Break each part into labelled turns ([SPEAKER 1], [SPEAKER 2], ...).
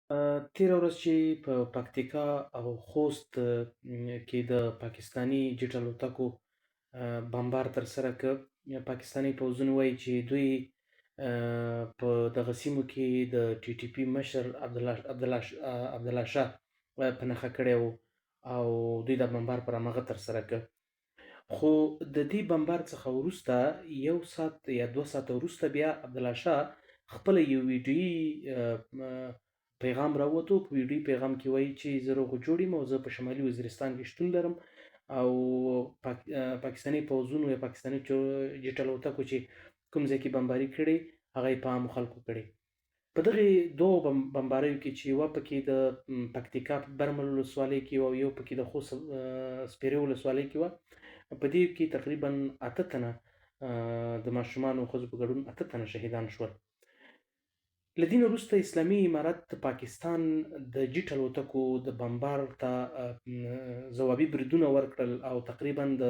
[SPEAKER 1] تېره ورځ چې په پکتیکا او خوست کې د پاکستاني جټ الوتکو بمبار ترسره کړ. پاکستاني پوځونه وایي چې دوی په دغه سیمو کې د ټي ټي پي مشر عبدالله شاه په نښه کړی و او دوی دا بمبار پر هماغه ترسره کړ. خو د دې بمبار څخه وروسته 1 ساعت یا 2 ساعته وروسته بیا عبدالله شاه خپله یو ویډیویي پیغام راووتو. په ویډیویي پیغام کې وایي چې زه روغ و جوړ یم او زه په شمالي وزیرستان کې شتون لرم او پاکستاني پوځونو یا پاکستاني جټ الوتکو چې کوم ځای کې بمباري کړې هغه یې په عامو خلکو کړې. په دغې دوو بمباریو کې چې یوه پکې د پکتیکا په برمل ولسوالۍ کې وه او یو پکې د خوست سپیرې ولسوالۍ کې وه، په دې کې تقریبا 8 تنه د ماشومانو او ښځو په ګډون 8 تنه شهیدان شول. له دې نه وروسته اسلامي امارت پاکستان د جټ الوتکو د بمبار ته ځوابي بریدونه ورکړل او تقریبا د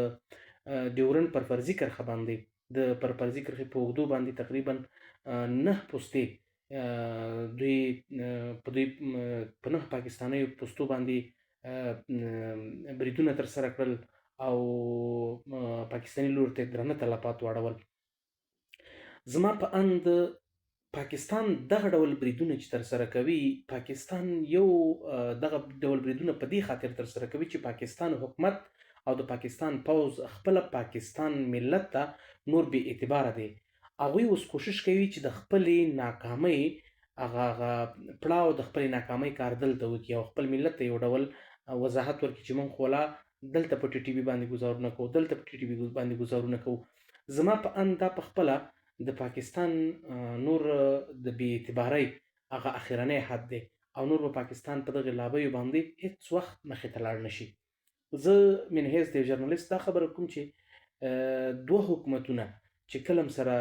[SPEAKER 1] ډیورنډ پر فرضي کرښه باندې د پر فرضي کرښې په اوږدو باندې تقریبا 9 پوستې دوی په 9 پاکستانیو پوستو باندې بریدونه ترسره کړل او پاکستاني لوري ته درنه تلفات واړول. زما په اند پاکستان دغه ډول بریدونه چې ترسره کوي، پاکستان یو دغه ډول بریدونه په دې خاطر ترسره کوي چې پاکستان حکومت او د پاکستان پوځ خپله پاکستان ملت ته نور بې اعتباره دی. هغوی اوس کوشش کوي چې د خپلې ناکامۍ هغه پړاو د خپلې ناکامۍ کار دلته وکړي او خپل ملت ته یو ډول وضاحت ورکړي چې موږ خو لا دلته په ټي ټي وي باندې ګزارونه کوو، دلته په ټي ټي وي باندې ګزارونه کوو. زما په اند دا پخپله د پاکستان نور د بې اعتبارۍ هغه اخرنی حد دی او نور به پاکستان په دغې لابیو باندې هېڅ وخت مخې ته لاړ نه شي. زه من حیث د یو ژرنالیست دا خبره کوم چې دوه حکومتونه چې کله سره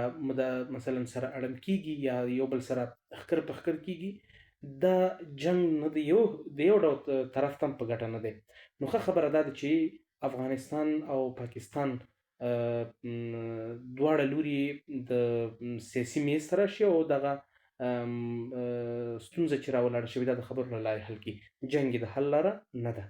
[SPEAKER 1] مثلا سره اړم کېږي یا یو بل سره ښکر په ښکر کېږي، دا جنګ نه د یو ډول طرف ته هم په ګټه نه دی. نو ښه خبره دا ده چې افغانستان او پاکستان دواړه لوري د سیاسي میز ته راشي او دغه ستونزه چې راولاړه شوې ده د خبرو له لارې حل کړي. جنګ یې د حل لاره نه ده.